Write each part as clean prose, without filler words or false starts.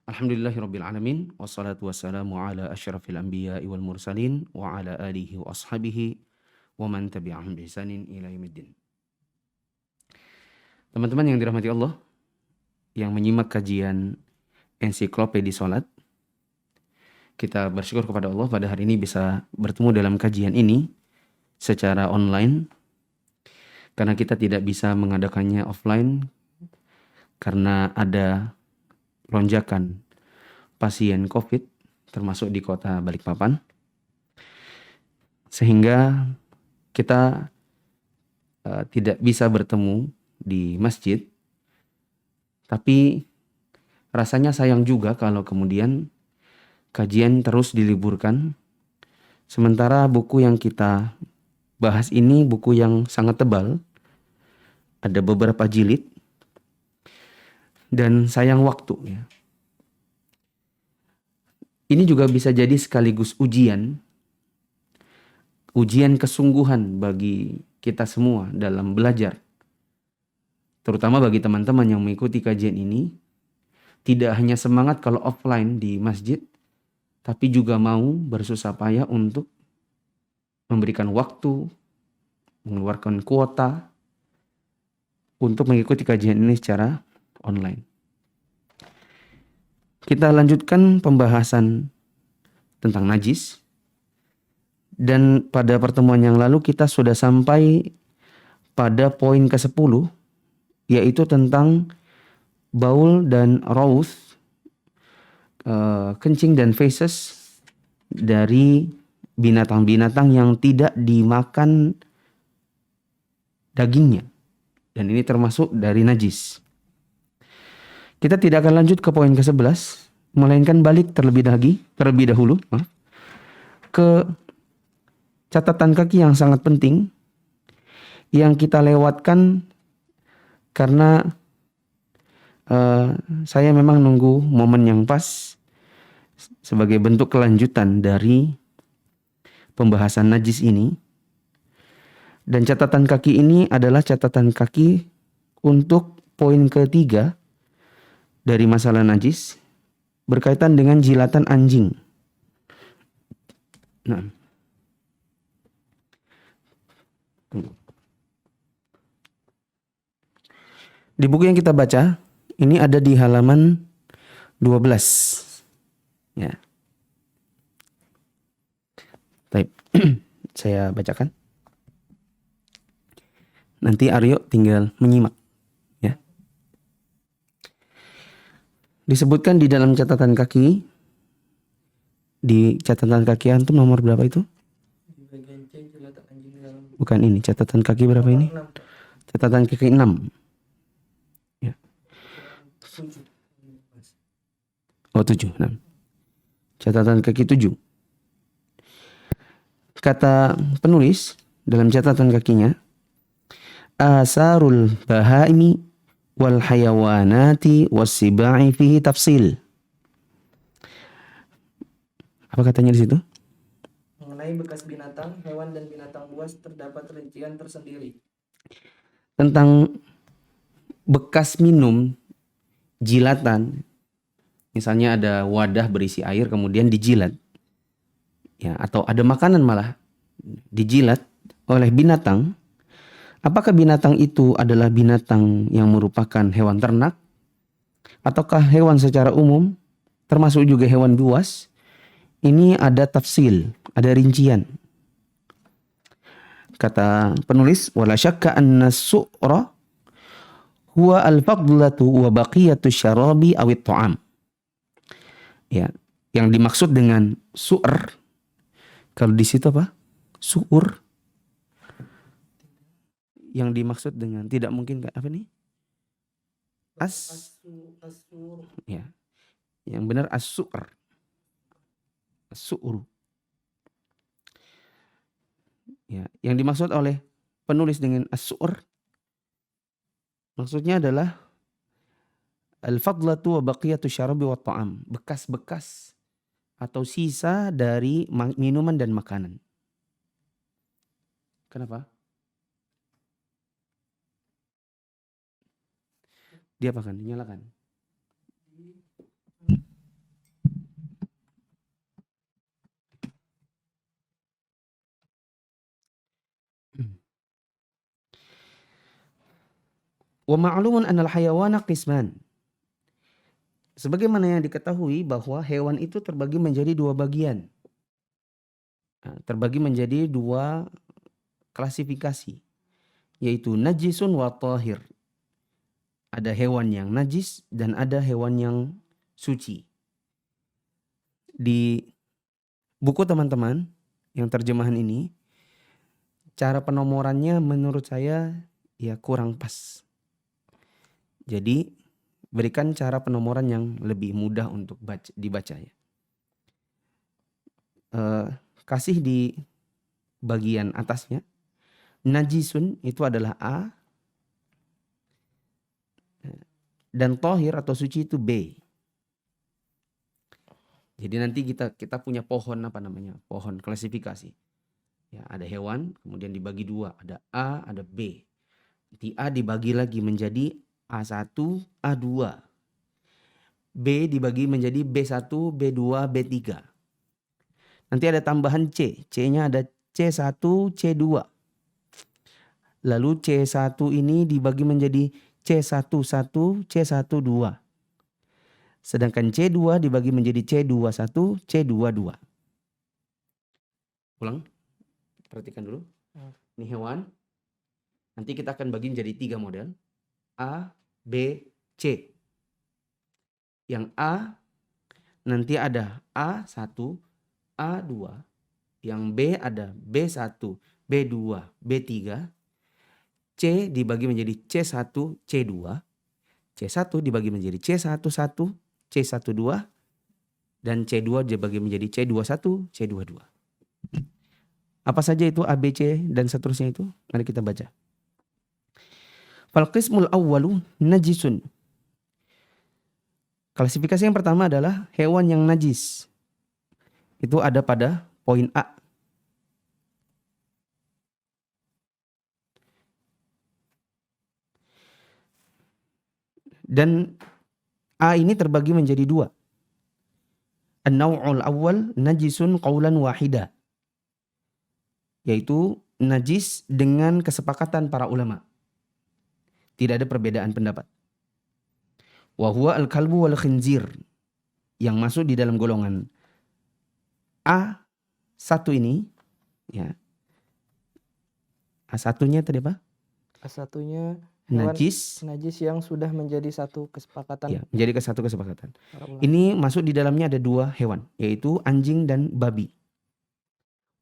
Alhamdulillahirabbil alamin wassalatu wassalamu ala asyrafil anbiya'i wal mursalin wa ala alihi wa ashabihi wa man tabi'ahum bi ihsanin ila yaumiddin. Teman-teman yang dirahmati Allah, yang menyimak kajian ensiklopedi salat, kita bersyukur kepada Allah pada hari ini bisa bertemu dalam kajian ini secara online karena kita tidak bisa mengadakannya offline karena ada lonjakan pasien COVID termasuk di kota Balikpapan, sehingga kita tidak bisa bertemu di masjid. Tapi rasanya sayang juga kalau kemudian kajian terus diliburkan, sementara buku yang kita bahas ini buku yang sangat tebal, ada beberapa jilid, dan sayang waktu ya. Ini juga bisa jadi sekaligus ujian kesungguhan bagi kita semua dalam belajar. Terutama bagi teman-teman yang mengikuti kajian ini, tidak hanya semangat kalau offline di masjid, tapi juga mau bersusah payah untuk memberikan waktu, mengeluarkan kuota untuk mengikuti kajian ini secara online. Kita lanjutkan pembahasan tentang najis. Dan pada pertemuan yang lalu kita sudah sampai pada poin ke-10, yaitu tentang baul dan rauth, kencing dan feses dari binatang-binatang yang tidak dimakan dagingnya. Dan ini termasuk dari najis. Kita tidak akan lanjut ke poin ke-11, melainkan balik terlebih dahulu ke catatan kaki yang sangat penting yang kita lewatkan karena saya memang nunggu momen yang pas sebagai bentuk kelanjutan dari pembahasan najis ini. Dan catatan kaki ini adalah catatan kaki untuk poin ketiga dari masalah najis berkaitan dengan jilatan anjing. Nah, di buku yang kita baca, ini ada di halaman 12. Ya. Baik, saya bacakan. Nanti Aryo tinggal menyimak. Ya. Disebutkan di dalam catatan kaki, di catatan kaki antum nomor berapa itu? Bukan ini, catatan kaki berapa ini? Catatan kaki 6. Ya. Oh 7. Nah. Catatan kaki 7. Kata penulis dalam catatan kakinya, asarul bahaimi wal hayawanati wassiba'i fihi tafsil. Apa katanya di situ? Mengenai bekas binatang, hewan dan binatang buas terdapat rincian tersendiri. Tentang bekas minum, jilatan, misalnya ada wadah berisi air kemudian dijilat, ya, atau ada makanan malah dijilat oleh binatang. Apakah binatang itu adalah binatang yang merupakan hewan ternak, ataukah hewan secara umum, termasuk juga hewan buas? Ini ada tafsil, ada rincian. Kata penulis, wala syakka anna su'ra huwa al-fadlatu wa baqiyatu syarabi awit ta'am. Ya, yang dimaksud dengan su'r, kalau di situ apa? Su'ur. Yang dimaksud dengan tidak mungkin apa nih? Asur. Ya. Yang benar as-su'r. As-su'ru. Ya, yang dimaksud oleh penulis dengan as-su'r maksudnya adalah al-fadlatu wa baqiyatu syarabi wa ta'am. Bekas-bekas atau sisa dari minuman dan makanan. Kenapa? Diapakan? Dinyalakan. Wa ma'lumun anal hayawana qisman. Sebagaimana yang diketahui bahwa hewan itu terbagi menjadi dua bagian. Terbagi menjadi dua klasifikasi, yaitu najisun wa tahir. Ada hewan yang najis dan ada hewan yang suci. Di buku teman-teman yang terjemahan ini, cara penomorannya menurut saya ya kurang pas. Jadi berikan cara penomoran yang lebih mudah untuk dibaca ya. Kasih di bagian atasnya. Najisun itu adalah A. Dan tohir atau suci itu B. Jadi nanti kita punya pohon pohon klasifikasi. Ya, ada hewan, kemudian dibagi dua. Ada A, ada B. Nanti A dibagi lagi menjadi A1, A2. B dibagi menjadi B1, B2, B3. Nanti ada tambahan C. C-nya ada C1, C2. Lalu C1 ini dibagi menjadi C11, C12. Sedangkan C2 dibagi menjadi C21, C22. Ulang. Perhatikan dulu. Ini hewan. Nanti kita akan bagi menjadi 3 model. A, B, C. Yang A nanti ada A1, A2. Yang B ada B1, B2, B3. C dibagi menjadi C1, C2. C1 dibagi menjadi C11, C12. Dan C2 dibagi menjadi C21, C22. Apa saja itu A, B, C dan seterusnya itu? Mari kita baca. Fal qismul awwalu najisun. Klasifikasi yang pertama adalah hewan yang najis. Itu ada pada poin A. Dan A ini terbagi menjadi 2. An-naw'ul awwal najisun qawlan wahida. Yaitu najis dengan kesepakatan para ulama. Tidak ada perbedaan pendapat. Wa huwa al-kalbu wal khinzir. Yang masuk di dalam golongan A1 ini. Ya. A1-nya tadi apa? A1-nya hewan Najis yang sudah menjadi satu kesepakatan. Ya, menjadi satu kesepakatan. Ini masuk di dalamnya ada 2 hewan, yaitu anjing dan babi.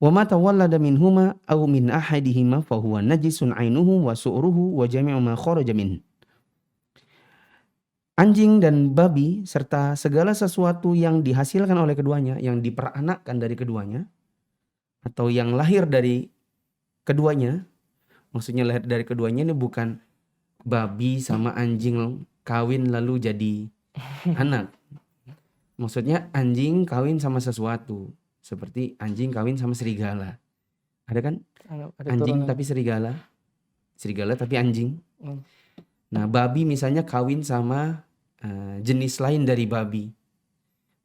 Wa ma tawallada minhuma aw min ahadihima fa huwa najisun 'ainuhu wa su'ruhu wa jami'u ma kharaja min. Anjing dan babi serta segala sesuatu yang dihasilkan oleh keduanya, yang diperanakkan dari keduanya atau yang lahir dari keduanya. Maksudnya lahir dari keduanya ini bukan babi sama anjing kawin lalu jadi anak. Maksudnya anjing kawin sama sesuatu. Seperti anjing kawin sama serigala. Ada kan? Ada Anjing turunan. tapi serigala. Serigala tapi anjing. Nah, babi misalnya kawin sama jenis lain dari babi.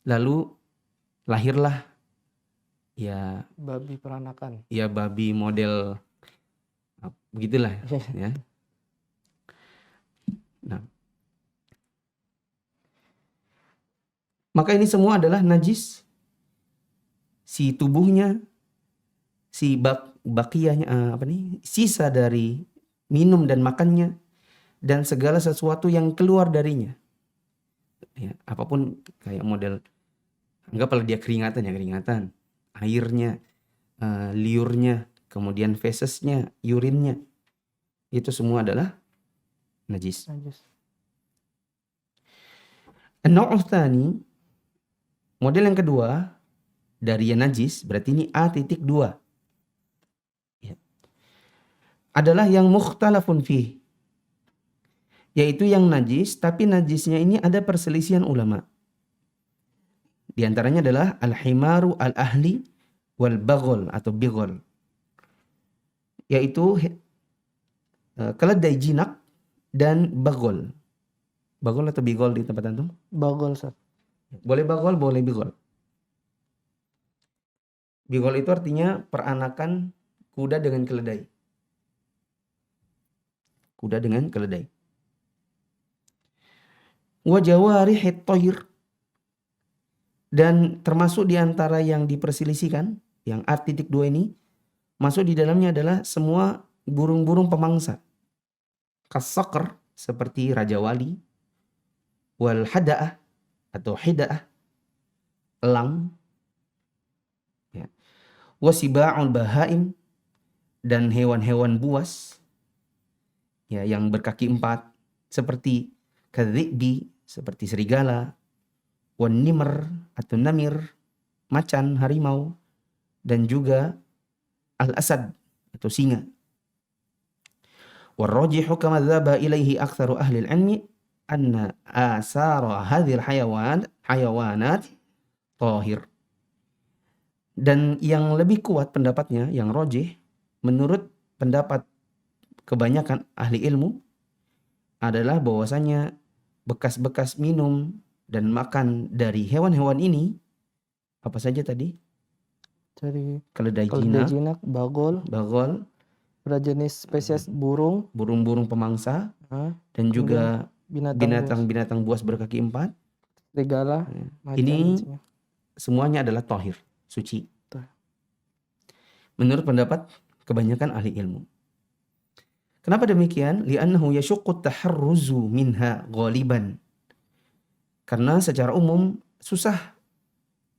Lalu lahirlah ya babi peranakan. Ya babi model begitulah ya. Nah, maka ini semua adalah najis. Si tubuhnya, si bakiyahnya sisa dari minum dan makannya, dan segala sesuatu yang keluar darinya. Ya, apapun kayak model, anggaplah dia keringatan, airnya, liurnya, kemudian fesesnya, urinnya, itu semua adalah najis. An-naw'u tsani, model yang kedua dari yang najis, berarti ini A.2. Ya. Adalah yang mukhtalafun fih, yaitu yang najis, tapi najisnya ini ada perselisihan ulama. Di antaranya adalah al-himaru al-ahli wal baghol atau bighol, yaitu keledai jinak dan baghol. Baghol atau bighol di tempat antum? Baghol, Ustaz. Boleh baghol, boleh bighol. Bighol itu artinya peranakan kuda dengan keledai. Kuda dengan keledai. wa jawarihit thair, dan termasuk di antara yang diperselisihkan, yang A.2 ini masuk di dalamnya adalah semua burung-burung pemangsa. Kasaqr, seperti raja wali, wal hada'ah atau hida'ah, elang, ya. Wasiba'ul bahaim, dan hewan-hewan buas, ya, yang berkaki 4, seperti kadhi'bi, seperti serigala, wan nimr atau namir, macan, harimau, dan juga al-asad atau singa. Warrajihu kama dhaba ilaihi aktsaru ahli al-'ilmi anna asara hadhil hayawanat tahir. Dan yang lebih kuat pendapatnya, yang rajih, menurut pendapat kebanyakan ahli ilmu, adalah bahwasanya bekas-bekas minum dan makan dari hewan-hewan ini, apa saja tadi? Dari Keledai keledai jinak, jinak, bagol, bagol, jenis spesies burung, burung-burung pemangsa, dan kemudian juga binatang buas, binatang-binatang buas berkaki 4. serigala, macan, Ini singa. semuanya adalah tahir, suci. Tuh. Menurut pendapat kebanyakan ahli ilmu. Kenapa demikian? Li'annahu yashuqqu taharruzu minha ghaliban. Karena secara umum susah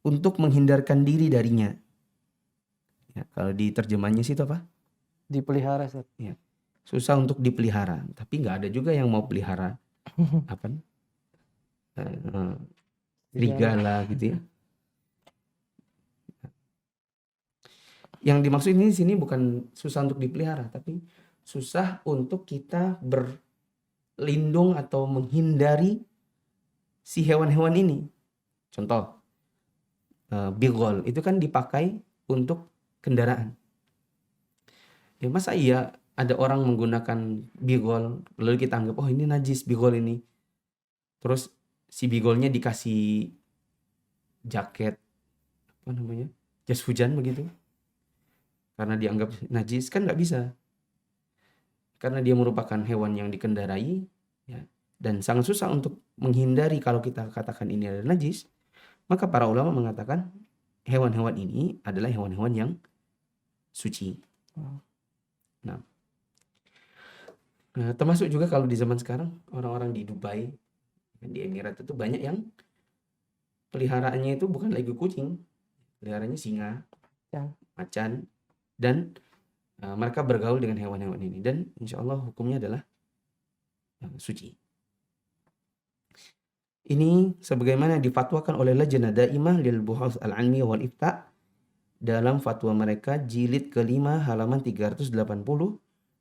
untuk menghindarkan diri darinya. Ya, kalau di terjemahnya sih itu apa? Dipelihara, Ustaz. Ya, susah untuk dipelihara. Tapi nggak ada juga yang mau pelihara apa? Serigala gitu ya. Yang dimaksud ini di sini bukan susah untuk dipelihara, tapi susah untuk kita berlindung atau menghindari si hewan-hewan ini. Contoh, bigol itu kan dipakai untuk kendaraan. Ya, masa iya ada orang menggunakan bigol lalu kita anggap oh ini najis bigol ini. Terus si bigolnya dikasih jaket apa namanya? Jas hujan begitu. Karena dianggap najis, kan nggak bisa. Karena dia merupakan hewan yang dikendarai, ya, dan sangat susah untuk menghindari kalau kita katakan ini adalah najis. Maka para ulama mengatakan hewan-hewan ini adalah hewan-hewan yang suci. Nah, termasuk juga kalau di zaman sekarang orang-orang di Dubai, di Emirat itu banyak yang peliharaannya itu bukan lagi kucing, peliharaannya singa, macan, dan mereka bergaul dengan hewan-hewan ini, dan insya Allah hukumnya adalah suci. Ini sebagaimana difatwakan oleh Lajnah Daimah lil Buhuts al-'Ilmiyah wal Ifta' dalam fatwa mereka jilid ke-5 halaman 380,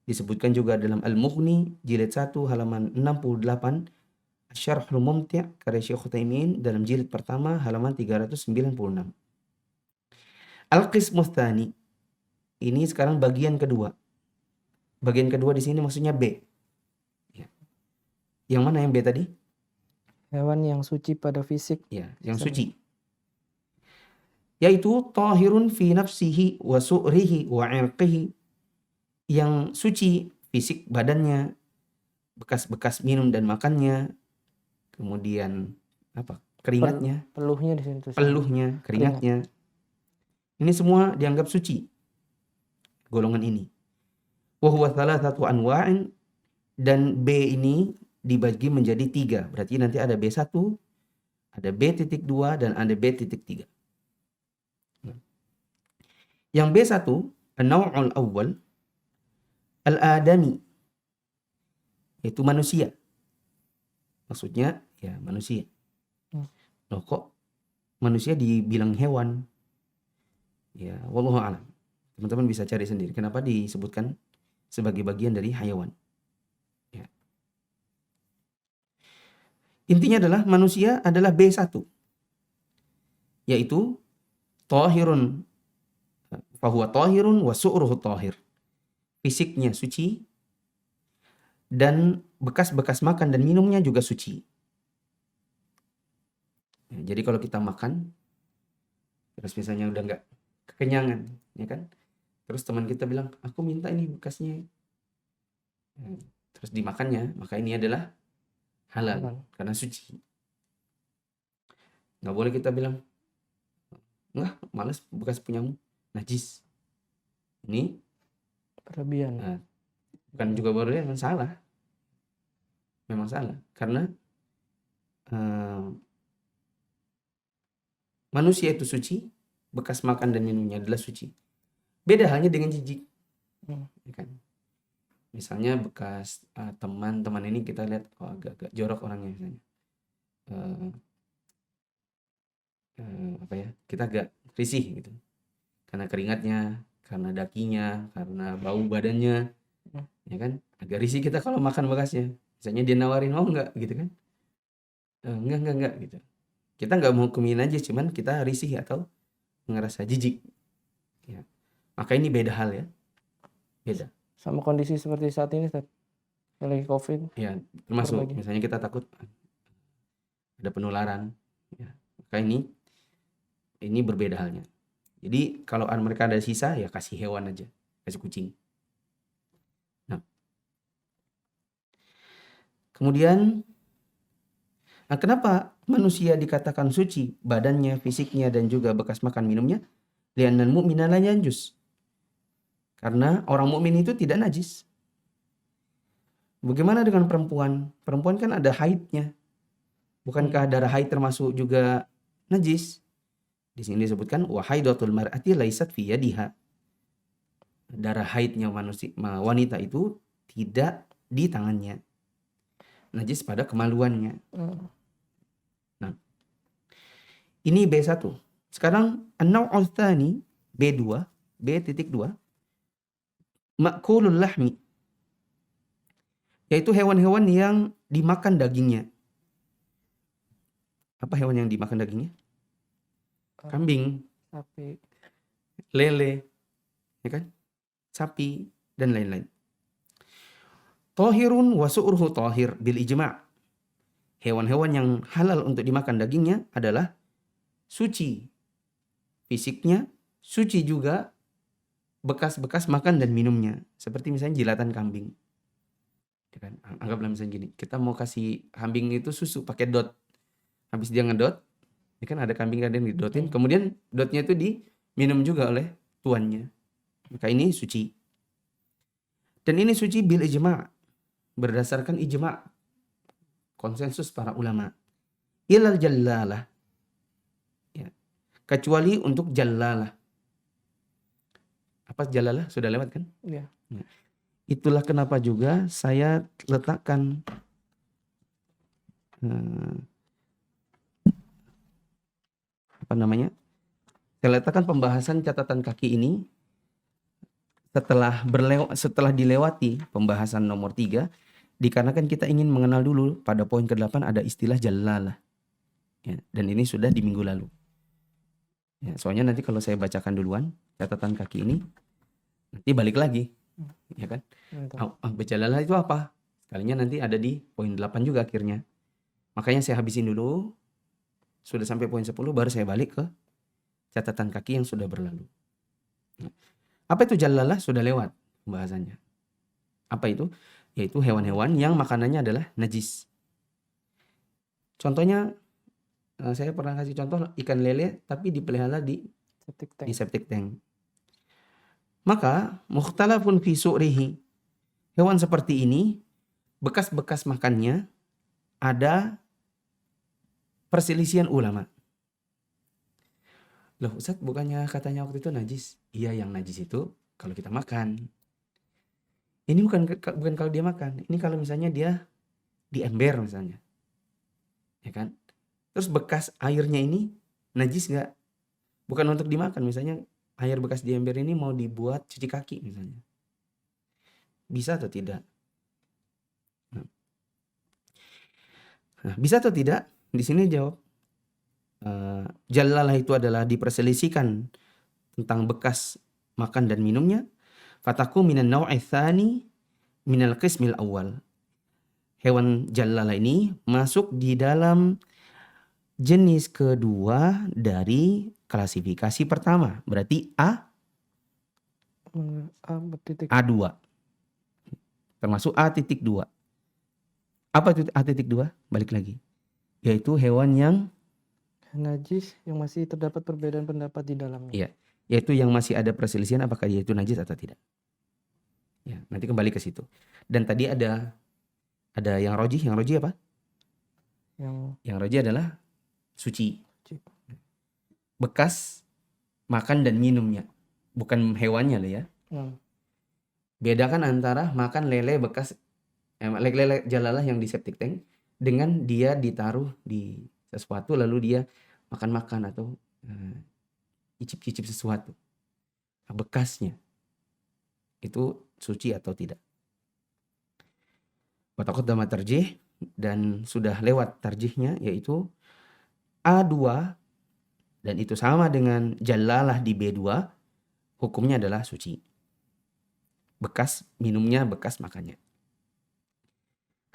disebutkan juga dalam Al-Mughni jilid 1 halaman 68, Syarhul Mumti' karya Syekh Utsaimin dalam jilid pertama halaman 396. Al-Qismu Tsani, ini sekarang bagian kedua. Bagian kedua di sini maksudnya B. Ya. Yang mana yang B tadi? Hewan yang suci pada fisik. Ya, yang suci. Yaitu tahirun fi nafsihi wa su'rihi wa 'irqihi. Yang suci fisik badannya, bekas-bekas minum dan makannya, kemudian apa? Keringatnya, Peluhnya di sini tuh. peluhnya, keringatnya. Ini semua dianggap suci. Golongan ini. Wa huwa thalathatu anwa'in, dan B ini dibagi menjadi 3. Berarti nanti ada B1, ada B.2 dan ada B.3. Yang B1, an-naw'ul awwal al-adami, yaitu manusia. Maksudnya ya manusia. Loh kok manusia dibilang hewan? Ya, wallahu a'lam. Teman-teman bisa cari sendiri kenapa disebutkan sebagai bagian dari hayawan. Ya. Intinya adalah manusia adalah B1, yaitu tahirun, fahuwa tahirun wa su'ruhu tahir. Fisiknya suci dan bekas-bekas makan dan minumnya juga suci. Ya, jadi kalau kita makan terus misalnya udah nggak kekenyangan, ya kan? Terus teman kita bilang, aku minta ini bekasnya. Terus dimakannya, maka ini adalah halal Halal. karena suci. Nggak boleh kita bilang, nggak, males bekas punyamu, najis. Ini Berlebihan. bukan juga boleh, memang salah. Memang salah karena manusia itu suci, bekas makan dan minumnya adalah suci. Beda halnya dengan jijik. Ya kan? Misalnya bekas teman ini kita lihat agak-agak jorok orangnya misalnya. Kita agak risih gitu. Karena keringatnya, karena dakinya, karena bau badannya. Ya kan? Agak risih kita kalau makan bekasnya. Misalnya dia nawarin, "Oh enggak," gitu kan. Enggak gitu. Kita nggak mau hukumin aja, cuman kita risih atau ngerasa jijik. Ya. Maka ini beda hal ya. Beda. Sama kondisi seperti saat ini, Ustaz. Yang lagi COVID. Ya, termasuk Berbagi. misalnya kita takut ada penularan. Ya. Maka ini berbeda halnya. Jadi kalau mereka ada sisa ya kasih hewan aja, kasih kucing. Nah, kemudian kenapa manusia dikatakan suci badannya, fisiknya dan juga bekas makan minumnya? Li'annal mu'mina la yanjus. Karena orang mukmin itu tidak najis. Bagaimana dengan perempuan? Perempuan kan ada haidnya. Bukankah darah haid termasuk juga najis? Di sini disebutkan wa haidatul mar'ati laisat fi yadiha. Darah haidnya wanita itu tidak di tangannya. Najis pada kemaluannya. Nah, ini B1. Sekarang an-naw'ul tsani B2, B.2 ma'kulul lahmi, yaitu hewan-hewan yang dimakan dagingnya. Apa hewan yang dimakan dagingnya? Kambing, Sapi. lele, ya kan? Sapi dan lain-lain. Tahirun wa su'ruhu tahir bil ijma'. Hewan-hewan yang halal untuk dimakan dagingnya adalah suci fisiknya, suci juga bekas-bekas makan dan minumnya. Seperti misalnya jilatan kambing. Ya kan? Anggaplah misalnya gini, kita mau kasih kambing itu susu pakai dot. Habis dia ngedot, ya kan ada kambing ada yang didotin, kemudian dotnya itu diminum juga oleh tuannya. Maka ini suci. Dan ini suci bil ijma', berdasarkan ijma', konsensus para ulama. Ilal jallalah, ya, kecuali untuk jallalah. Apa jallalah? Sudah lewat kan? Iya. Nah, itulah kenapa juga saya letakkan saya letakkan pembahasan catatan kaki ini setelah dilewati pembahasan nomor 3, dikarenakan kita ingin mengenal dulu pada poin ke-8 ada istilah jallalah. Ya, dan ini sudah di minggu lalu. Ya, soalnya nanti kalau saya bacakan duluan catatan kaki ini, nanti balik lagi. Ya kan? Jallalah itu apa? Sekalinya nanti ada di poin 8 juga akhirnya. Makanya saya habisin dulu. Sudah sampai poin 10 baru saya balik ke catatan kaki yang sudah berlalu. Apa itu jallalah? Sudah lewat pembahasannya. Apa itu? Yaitu hewan-hewan yang makanannya adalah najis. Contohnya, saya pernah kasih contoh ikan lele tapi dipelihara di septic tank. Maka mukhtalafun fi su'rihi. Hewan seperti ini bekas-bekas makannya ada perselisihan ulama. Loh Ustaz, bukannya katanya waktu itu najis? Iya, yang najis itu kalau kita makan. Ini bukan kalau dia makan. Ini kalau misalnya dia di ember misalnya. Ya kan? Terus bekas airnya ini najis nggak? Bukan untuk dimakan. Misalnya air bekas di ember ini mau dibuat cuci kaki misalnya. Bisa atau tidak? Nah, bisa atau tidak? Di sini jawab. Jallalah itu adalah diperselisihkan tentang bekas makan dan minumnya. Fataku minan naw'i tsani minal qismil awal. Hewan jallalah ini masuk di dalam jenis kedua dari klasifikasi pertama. Berarti A2. Termasuk A.2. Apa itu A.2? Balik lagi. Yaitu hewan yang Najis yang masih terdapat perbedaan pendapat di dalamnya. Iya, yaitu yang masih ada perselisihan apakah dia itu najis atau tidak. Ya, nanti kembali ke situ. Dan tadi ada yang roji apa? Yang roji adalah suci. Suci. Bekas makan dan minumnya, bukan hewannya loh ya. Bedakan antara makan lele bekas lele jalalah yang di septic tank dengan dia ditaruh di sesuatu lalu dia makan-makan atau icip-icip sesuatu. Nah, bekasnya itu suci atau tidak. Wa taqaddama tarjih, dan sudah lewat tarjihnya yaitu A2 dan itu sama dengan jalalah di B2, hukumnya adalah suci. Bekas minumnya, bekas makannya.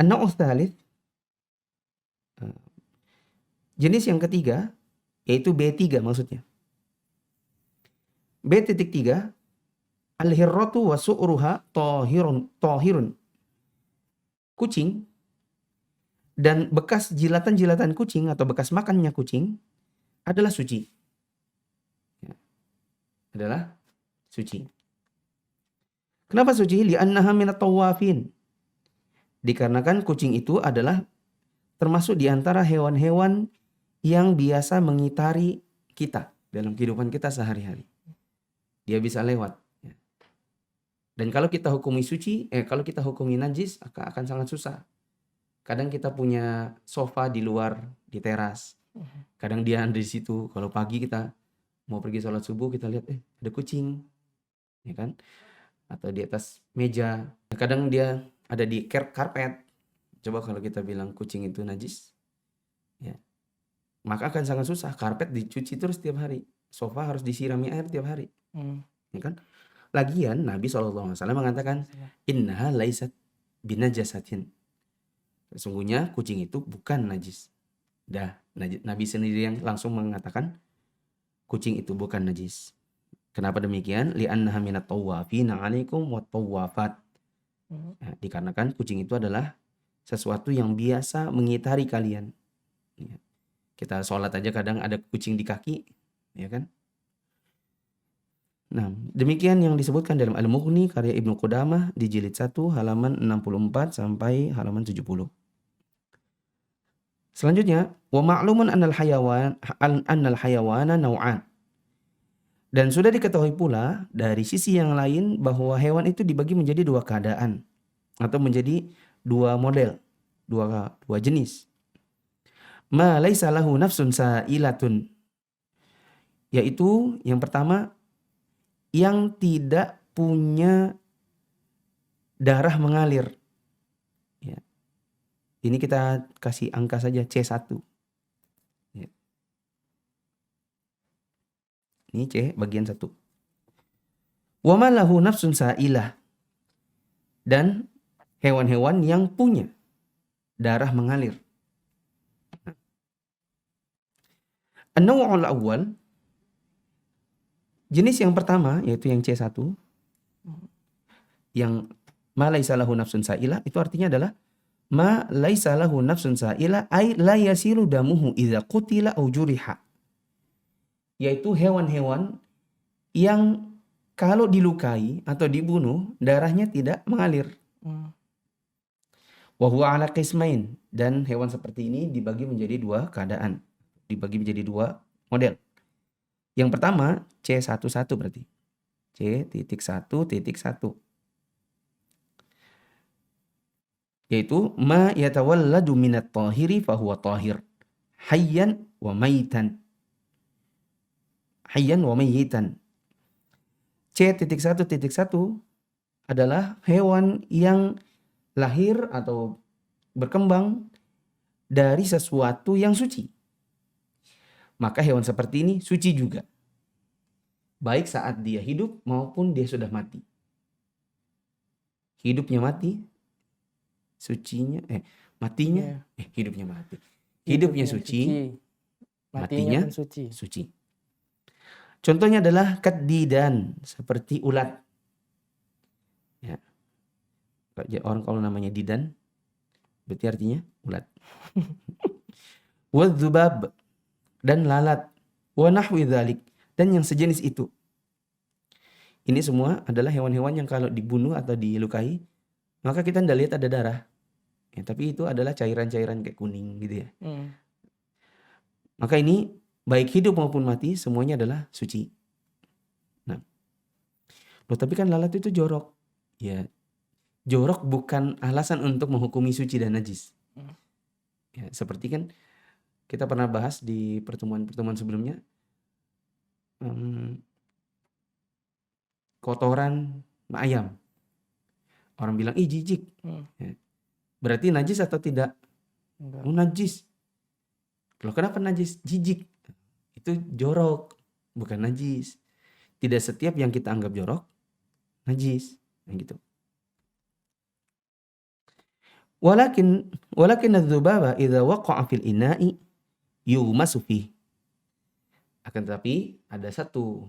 An-naw' tsalits, jenis yang ketiga yaitu B3 maksudnya. B.3 al-hirratu wa su'ruha tahirun. Kucing dan bekas jilatan-jilatan kucing atau bekas makannya kucing adalah suci. Ya. Adalah suci. Kenapa suci? Li'annaha minat tawafin. Dikarenakan kucing itu adalah termasuk di antara hewan-hewan yang biasa mengitari kita dalam kehidupan kita sehari-hari. Dia bisa lewat. Dan kalau kita hukumi suci, kalau kita hukumi najis akan sangat susah. Kadang kita punya sofa di luar, di teras. Kadang dia ada di situ. Kalau pagi kita mau pergi sholat subuh, kita lihat ada kucing, ya kan? Atau di atas meja. Kadang dia ada di karpet. Coba kalau kita bilang kucing itu najis, ya, maka akan sangat susah. Karpet dicuci terus tiap hari. Sofa harus disirami air tiap hari. Ya kan? Lagian Nabi SAW mengatakan innaha laisat binajasatin. Sesungguhnya kucing itu bukan najis. Nabi sendiri yang langsung mengatakan kucing itu bukan najis. Kenapa demikian? Li'annaha minat tawafina 'alaikum wat tawafat. Nah, dikarenakan kucing itu adalah sesuatu yang biasa mengitari kalian. Ya. Kita sholat aja kadang ada kucing di kaki, ya kan? Nah, demikian yang disebutkan dalam Al-Mughni karya Ibnu Qudamah di jilid 1 halaman 64 sampai halaman 70. Selanjutnya, wa ma'lumun annal hayawana naw'an. Dan sudah diketahui pula dari sisi yang lain bahwa hewan itu dibagi menjadi dua keadaan atau menjadi dua model, dua jenis. Ma laisa lahu nafsun sa'ilatun. Yaitu yang pertama yang tidak punya darah mengalir. Ya. Ini kita kasih angka saja C1. Ya. Ini C bagian 1. Wa ma lahu nafsun sa'ilah. Dan hewan-hewan yang punya darah mengalir. An-naw'ul awwal, jenis yang pertama yaitu yang C1, yang ma laisa lahu nafsun sa'ilah, itu artinya adalah ma laisa lahu nafsun sa'ilah ay la yasilu damuhu idza qutila aw juriha. Yaitu hewan-hewan yang kalau dilukai atau dibunuh darahnya tidak mengalir. Wa huwa ala qismain, dan hewan seperti ini dibagi menjadi dua keadaan, dibagi menjadi dua model. Yang pertama C11 berarti. C.1.1. Yaitu ma yatawalladu minat tahiri fahuwa tahir. Hayyan wa maitan. Hayyan wa mayitan. C.1.1 adalah hewan yang lahir atau berkembang dari sesuatu yang suci. Maka hewan seperti ini suci juga. Baik saat dia hidup maupun dia sudah mati. Hidupnya mati, matinya hidupnya mati. Hidupnya suci, matinya suci. Contohnya adalah kaddidan, seperti ulat. Ya. Orang kalau namanya didan, berarti artinya ulat. Wadzubab, dan lalat. Wa nahwi dzalik, dan yang sejenis itu. Ini semua adalah hewan-hewan yang kalau dibunuh atau dilukai, maka kita tidak lihat ada darah. Ya, tapi itu adalah cairan-cairan kayak kuning gitu ya. Maka ini baik hidup maupun mati semuanya adalah suci. Nah, loh, tapi kan lalat itu jorok. Ya, jorok bukan alasan untuk menghukumi suci dan najis. Ya, seperti kan kita pernah bahas di pertemuan-pertemuan sebelumnya, kotoran ayam. Orang bilang, ih jijik. Ya. Berarti najis atau tidak? Enggak. Oh, najis. Loh, kenapa najis? Jijik. Itu jorok, bukan najis. Tidak setiap yang kita anggap jorok, najis. Nah, gitu. Walakin adzubaba idza waqa'a fil ina'i yughmasu fihi. Akan tetapi ada satu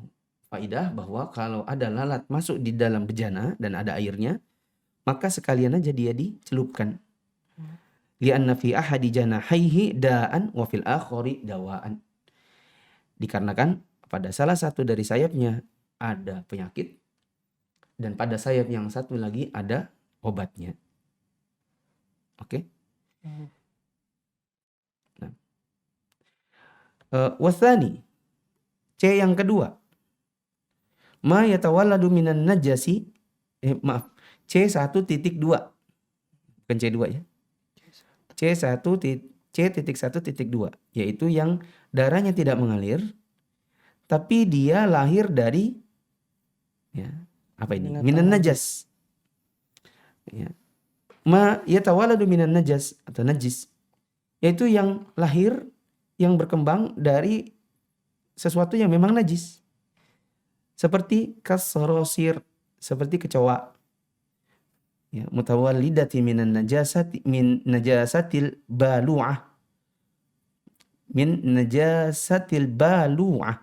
faidah bahwa kalau ada lalat masuk di dalam bejana dan ada airnya, maka sekalian aja dia dicelupkan. Li'anna fi ahadi janahaihi da'an wa fil akhari dawa'an. Dikarenakan pada salah satu dari sayapnya ada penyakit dan pada sayap yang satu lagi ada obatnya. Oke? Nah. Wasani, C yang kedua. Ma yatawalladu minan najasi, C1.2. Bukan C2 ya. C1.2, yaitu yang darahnya tidak mengalir tapi dia lahir dari apa ini? Minan najas. Ya. Ma yatawalladu minan najas atau najis, yaitu yang lahir, yang berkembang dari sesuatu yang memang najis. Seperti kasrosir, seperti kecoa. Ya, mutawallidati minan najasati min najasatil balu'ah. Min najasatil balu'ah.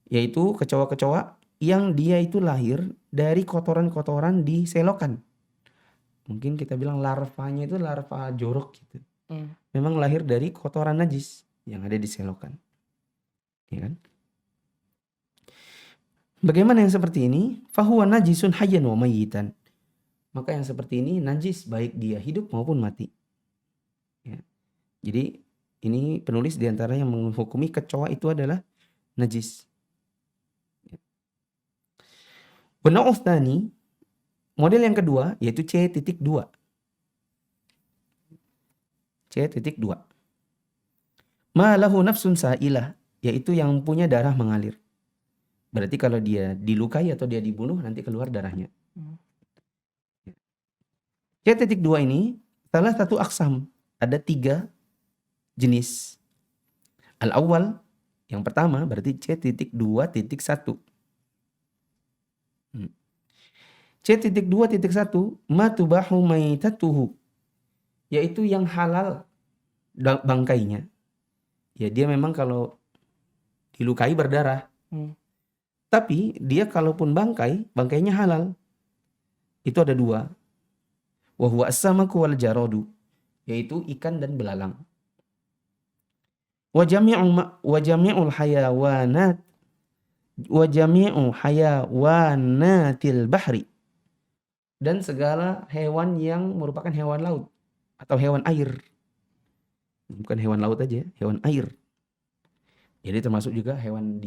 Yaitu kecoa-kecoa yang dia itu lahir dari kotoran-kotoran di selokan. Mungkin kita bilang larvanya itu larva jorok gitu. Memang lahir dari kotoran najis yang ada di selokan. Ya kan? Bagaimana yang seperti ini? Fahuwa najisun hayyan wa mayyitan. Maka yang seperti ini najis baik dia hidup maupun mati. Ya. Jadi ini penulis diantara yang menghukumi kecoa itu adalah najis. Benau tsani, model yang kedua yaitu C.2. C.2. Ma lahu nafsun sa'ilah, yaitu yang punya darah mengalir. Berarti kalau dia dilukai atau dia dibunuh nanti keluar darahnya. C.2 ini salah satu aksam. Ada 3 jenis. Al-awwal, yang pertama berarti C.2.1. C.2.1 ma tubahu maitatuhu, yaitu yang halal bangkainya. Ya, dia memang kalau dilukai berdarah. Tapi dia kalaupun bangkainya halal. Itu ada 2. Wa huwa as-samaku wal jaradu, yaitu ikan dan belalang. Wa jami'ul hayawanatil bahri, dan segala hewan yang merupakan hewan laut atau hewan air. Bukan hewan laut aja, hewan air. Jadi termasuk juga hewan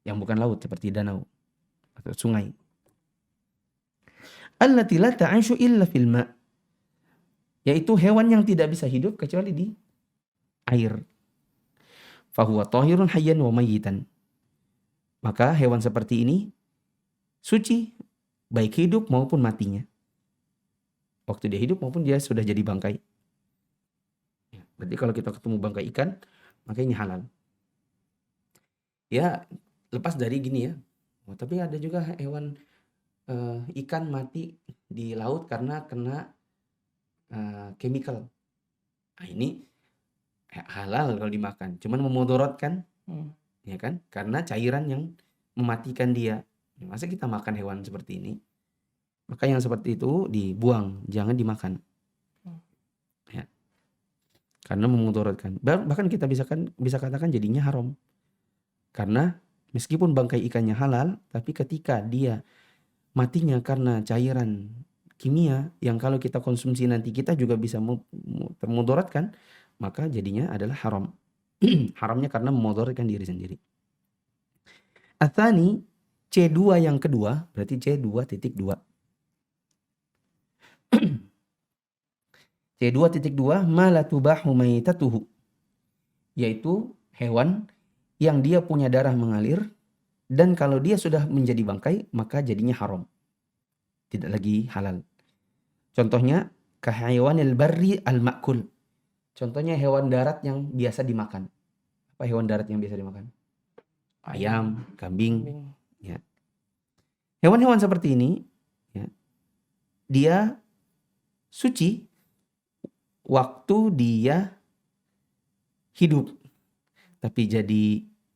yang bukan laut seperti danau atau sungai. Allati la ta'ishu illa fil ma', yaitu hewan yang tidak bisa hidup kecuali di air. Fahuwa tahirun hayyan wa mayyitan. Maka hewan seperti ini suci baik hidup maupun matinya. Waktu dia hidup maupun dia sudah jadi bangkai. Berarti kalau kita ketemu bangkai ikan, maka ini halal. Ya, lepas dari gini ya. Tapi ada juga hewan ikan mati di laut karena kena chemical. Nah, ini halal kalau dimakan. Cuman memudaratkan, ya kan? Karena cairan yang mematikan dia. Masa kita makan hewan seperti ini? Maka yang seperti itu dibuang, jangan dimakan. karena memudaratkan. Bahkan kita bisa katakan jadinya haram. Karena meskipun bangkai ikannya halal, tapi ketika dia matinya karena cairan kimia yang kalau kita konsumsi nanti kita juga bisa termudaratkan, maka jadinya adalah haram. Haramnya karena memudaratkan diri sendiri. Atsani, C2 yang kedua, berarti C2.2. C2.2 ma la tubahu maitatuhu, yaitu hewan yang dia punya darah mengalir dan kalau dia sudah menjadi bangkai maka jadinya haram. Tidak lagi halal. Contohnya kahayawanil barri al-ma'kul. Contohnya hewan darat yang biasa dimakan. Apa hewan darat yang biasa dimakan? Ayam, kambing. Kambing. Ya. Hewan-hewan seperti ini, ya, dia suci waktu dia hidup. Tapi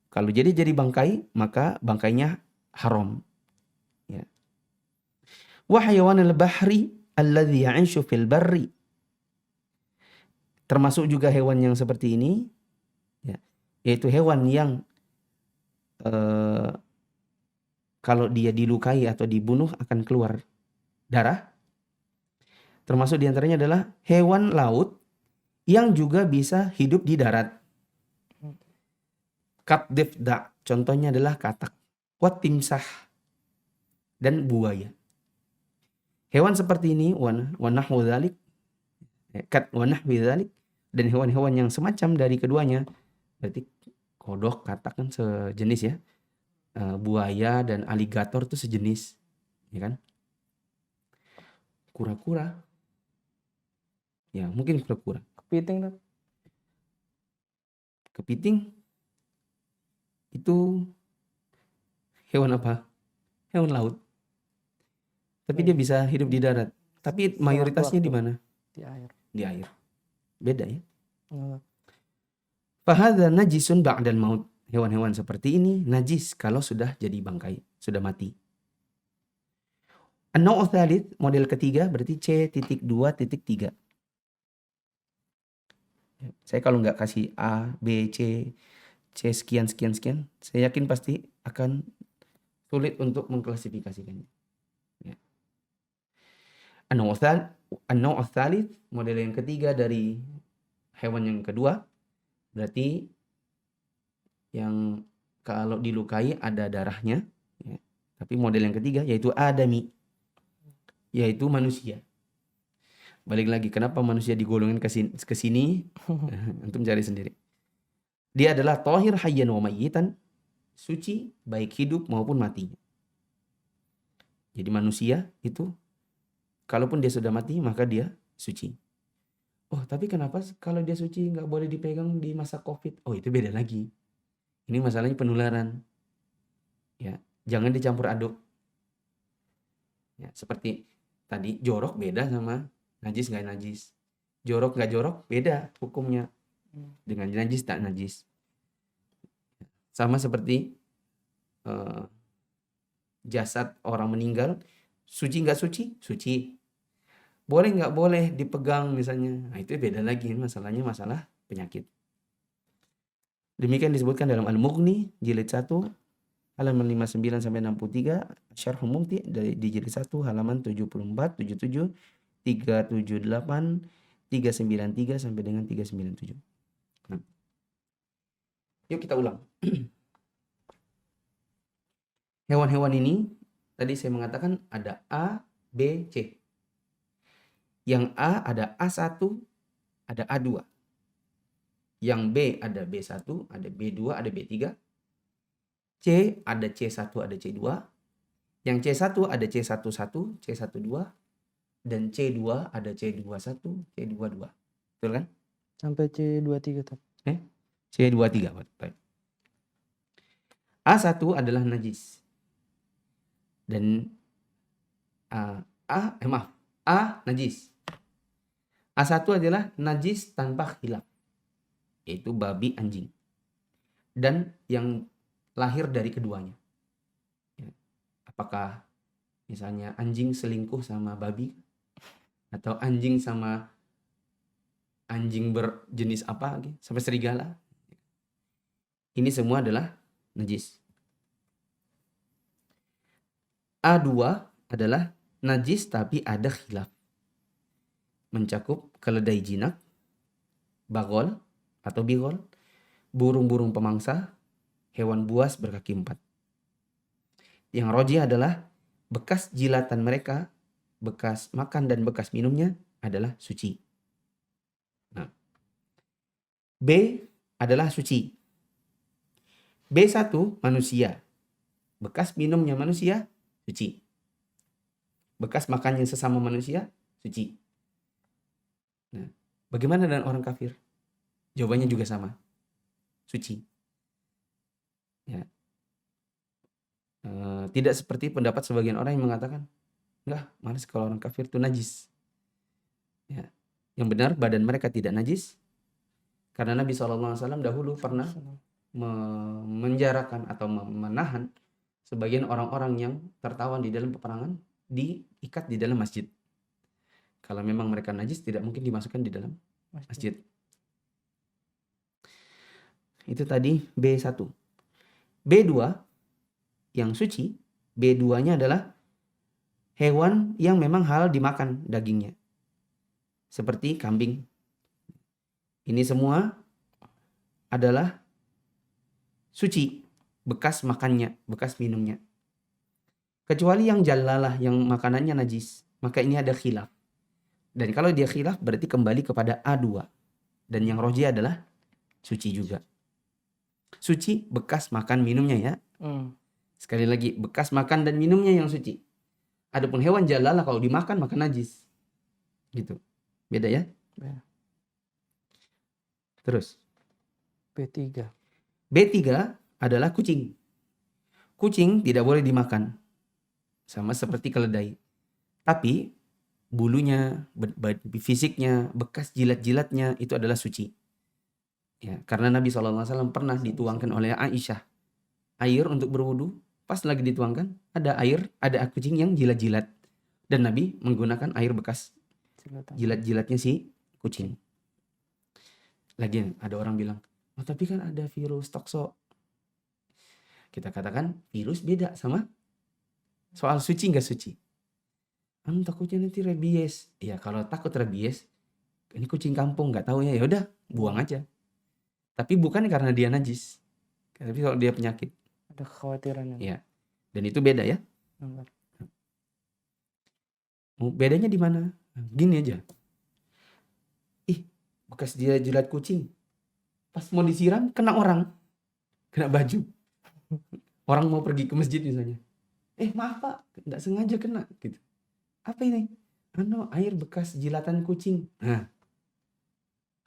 kalau jadi bangkai, maka bangkainya haram. Ya. Wa hayawanil bahri alladhi ya'ishu fil barri. Termasuk juga hewan yang seperti ini, ya, yaitu hewan yang kalau dia dilukai atau dibunuh akan keluar darah. Termasuk diantaranya adalah hewan laut yang juga bisa hidup di darat. Katdifda, contohnya adalah katak. Watimsah, dan buaya. Hewan seperti ini, wanahwu dzalik, dan hewan-hewan yang semacam dari keduanya, berarti kodok, katak kan sejenis ya. Buaya dan aligator itu sejenis, ya kan? Kura-kura, ya mungkin kura-kura. Kepiting, Tat. Kepiting itu hewan apa? Hewan laut. Tapi dia bisa hidup di darat. Tapi mayoritasnya di mana? Di air. Di air. Beda ya. Nah, Fahadha najisun ba'dal maut. Hewan-hewan seperti ini najis kalau sudah jadi bangkai, sudah mati. An-naw' tsalits, model ketiga berarti C.2.3. Saya kalau nggak kasih A, B, C sekian, saya yakin pasti akan sulit untuk mengklasifikasikannya. Ya. An-naw' tsalits, model yang ketiga dari hewan yang kedua, berarti yang kalau dilukai ada darahnya, ya. Tapi model yang ketiga yaitu adami, yaitu manusia. Balik lagi, kenapa manusia digolongin ke sini? Untuk mencari sendiri. Dia adalah thahir hayyan wa mayyitan, suci baik hidup maupun mati. Jadi manusia itu kalaupun dia sudah mati maka dia suci. Oh, tapi kenapa kalau dia suci nggak boleh dipegang di masa COVID? Oh, itu beda lagi. Ini masalahnya penularan. Ya, jangan dicampur aduk. Ya, seperti tadi jorok beda sama najis nggak najis. Jorok nggak jorok beda hukumnya dengan najis tak najis. Sama seperti jasad orang meninggal, suci nggak suci? Suci. Boleh nggak boleh dipegang misalnya. Nah, itu beda lagi, masalahnya masalah penyakit. Demikian disebutkan dalam Al-Mughni jilid 1 halaman 59 sampai 63, Syarh Mumti di jilid 1 halaman 74, 77, 378, 393 sampai dengan 397. Nah. Yuk kita ulang. Hewan-hewan ini tadi saya mengatakan ada A, B, C. Yang A ada A1, ada A2. Yang B ada B1, ada B2, ada B3. C ada C1, ada C2. Yang C1 ada C11, C12. Dan C2 ada C21, C22. Betul kan? sampai C23, Tat. C23. Baik. A1 adalah najis. Dan A najis. A1 adalah najis tanpa khilaf, yaitu babi, anjing. Dan yang lahir dari keduanya. Ya. Apakah misalnya anjing selingkuh sama babi? Atau anjing sama anjing berjenis apa gitu, sampai serigala. Ini semua adalah najis. A2 adalah najis tapi ada khilaf. Mencakup keledai jinak, bagol atau bigol, burung-burung pemangsa, hewan buas berkaki 4. Yang rojih adalah bekas jilatan mereka, bekas makan dan bekas minumnya adalah suci. Nah, B adalah suci. B1 manusia. Bekas minumnya manusia suci. Bekas makannya sesama manusia suci. Nah, bagaimana dengan orang kafir? Jawabannya juga sama. Suci. Ya. Tidak seperti pendapat sebagian orang yang mengatakan, enggak, malas kalau orang kafir itu najis. Ya. Yang benar badan mereka tidak najis. Karena Nabi SAW dahulu pernah menjarakan atau menahan sebagian orang-orang yang tertawan di dalam peperangan, diikat di dalam masjid. Kalau memang mereka najis, tidak mungkin dimasukkan di dalam masjid. Itu tadi B1. B2 yang suci, B2-nya adalah hewan yang memang halal dimakan dagingnya. Seperti kambing. Ini semua adalah suci, bekas makannya, bekas minumnya. Kecuali yang jalalah, yang makanannya najis, maka ini ada khilaf. Dan kalau dia khilaf berarti kembali kepada A2. Dan yang rojih adalah suci juga. Suci bekas makan minumnya ya. Sekali lagi, bekas makan dan minumnya yang suci. Adapun hewan jalalah kalau dimakan maka najis. Gitu. Beda ya? Beda. Terus. B3. B3 adalah kucing. Kucing tidak boleh dimakan. Sama seperti keledai. Tapi bulunya, fisiknya, bekas jilat-jilatnya itu adalah suci. Ya, karena Nabi SAW pernah dituangkan oleh Aisyah air untuk berwudu. Pas lagi dituangkan, ada air, ada kucing yang jilat-jilat. Dan Nabi menggunakan air bekas jilat-jilatnya si kucing. Lagian ada orang bilang, oh tapi kan ada virus tokso. Kita katakan virus beda sama soal suci nggak suci. Takutnya nanti rabies. Ya kalau takut rabies, ini kucing kampung nggak tahu ya udah buang aja. Tapi bukan karena dia najis. Tapi kalau dia penyakit. Ada kekhawatiran. Ya. Dan itu beda ya. Bedanya di mana? Gini aja. Bekas dia jilat kucing. Pas mau disiram kena orang. Kena baju. Orang mau pergi ke masjid misalnya. Maaf Pak, nggak sengaja kena gitu. Apa ini? Air bekas jilatan kucing. Nah,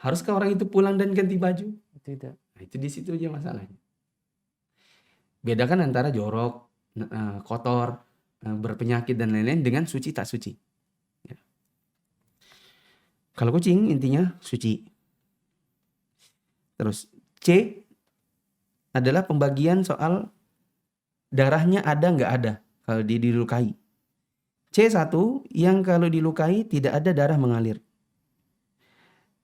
haruskah orang itu pulang dan ganti baju? Tidak. Nah, itu di situ aja masalahnya. Bedakan antara jorok, kotor, berpenyakit dan lain-lain dengan suci tak suci. Ya. Kalau kucing intinya suci. Terus C adalah pembagian soal darahnya ada nggak ada kalau dilukai. C1 yang kalau dilukai tidak ada darah mengalir.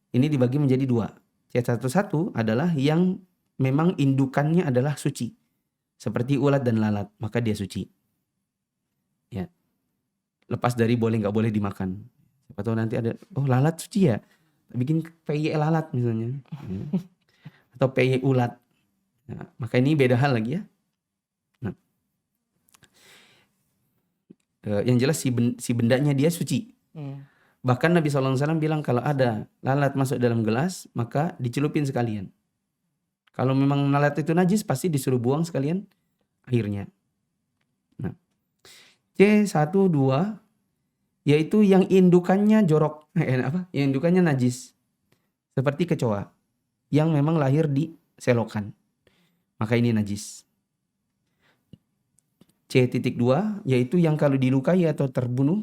Ini dibagi menjadi 2. C11 adalah yang memang indukannya adalah suci. Seperti ulat dan lalat, maka dia suci. Ya. Lepas dari boleh nggak boleh dimakan. Siapa tahu nanti ada, lalat suci ya. Bikin PY lalat misalnya. Ya. Atau PY ulat. Nah, maka ini beda hal lagi ya. Nah. Yang jelas si bendanya dia suci. Bahkan Nabi SAW bilang kalau ada lalat masuk dalam gelas, maka dicelupin sekalian. Kalau memang lalat itu najis, pasti disuruh buang sekalian airnya. Nah, C1, 2, yaitu yang indukannya jorok. Yang indukannya najis. Seperti kecoa, yang memang lahir di selokan. Maka ini najis. C.2 yaitu yang kalau dilukai atau terbunuh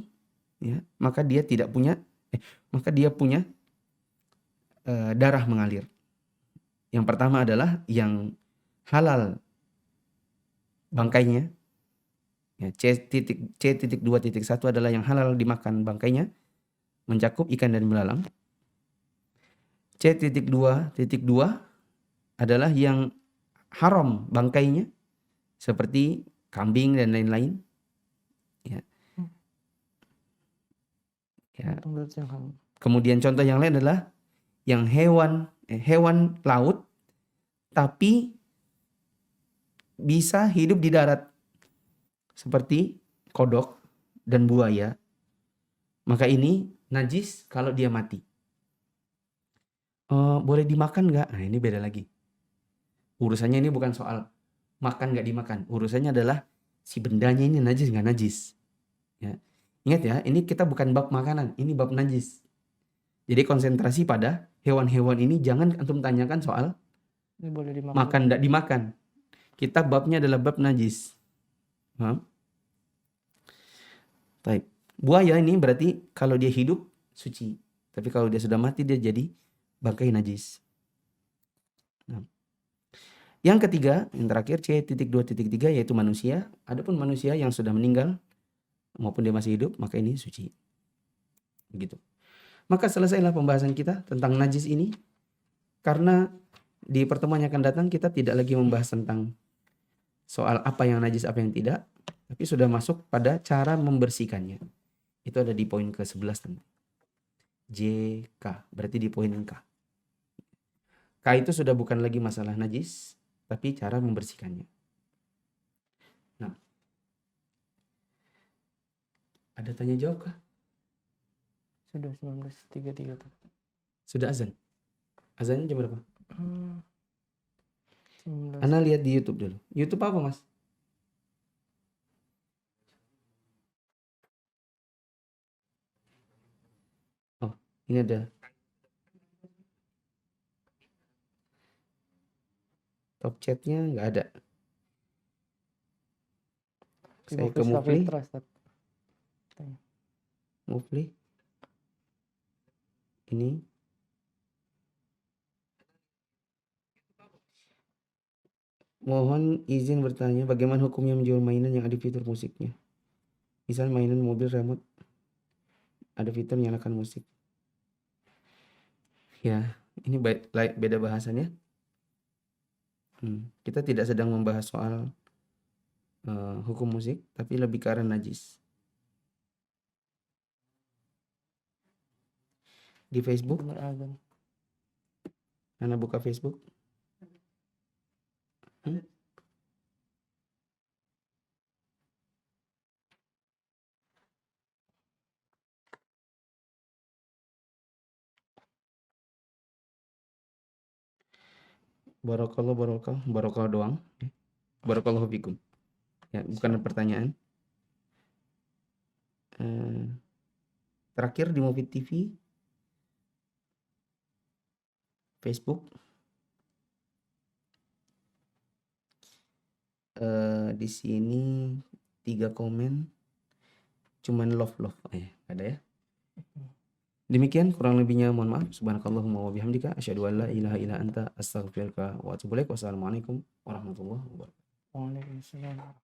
ya, maka dia punya darah mengalir. Yang pertama adalah yang halal bangkainya. Ya, C.2.1 adalah yang halal dimakan bangkainya, mencakup ikan dan belalang. C.2 adalah yang haram bangkainya seperti kambing dan lain-lain. Ya. Ya. Itu berarti yang haram. Kemudian contoh yang lain adalah yang hewan laut tapi bisa hidup di darat seperti kodok dan buaya. Maka ini najis kalau dia mati. Boleh dimakan nggak? Nah ini beda lagi. Urusannya ini bukan soal makan nggak dimakan. Urusannya adalah si bendanya ini najis nggak najis. Ya. Ingat ya, ini kita bukan bab makanan, ini bab najis. Jadi konsentrasi pada hewan-hewan ini, jangan antum tanyakan soal Ini boleh dimakan. makan nggak dimakan. Kita babnya adalah bab najis. Paham? Baik. Buaya ini berarti kalau dia hidup suci. Tapi kalau dia sudah mati dia jadi bangkai najis. Nah. Yang ketiga, yang terakhir C.2.3 yaitu manusia. Adapun manusia yang sudah meninggal maupun dia masih hidup, maka ini suci. Begitu. Maka selesailah pembahasan kita tentang najis ini. Karena di pertemuan yang akan datang kita tidak lagi membahas tentang soal apa yang najis, apa yang tidak. Tapi sudah masuk pada cara membersihkannya. Itu ada di poin ke-11 teman. JK, berarti di poin K. K itu sudah bukan lagi masalah najis, tapi cara membersihkannya. Nah, ada tanya jawab kah? Sudah 19.33 tuh. Sudah azan? Azannya jam berapa? 19. Ana lihat di YouTube dulu. YouTube apa mas? Oh, ini ada. Top chatnya nggak ada. Saya ke Mufli. Mufli. Ini. Mohon izin bertanya, bagaimana hukumnya menjual mainan yang ada fitur musiknya? Misal mainan mobil remote, ada fitur nyalakan musik. Ya, ini beda bahasannya. Kita tidak sedang membahas soal hukum musik, tapi lebih ke arah najis. Di Facebook, Ana buka Facebook. Barakallah doang. Barakallahu fikum. Ya, bukan pertanyaan. Terakhir di Movie TV, Facebook. Di sini 3 komen, cuman love. Ada ya. Demikian kurang lebihnya, mohon maaf. Subhanakallahumma wa bihamdika asyhadu an la ilaha illa anta astaghfiruka wa atubu ilaik. Wassalamualaikum warahmatullahi wabarakatuh. Waalaikumsalam.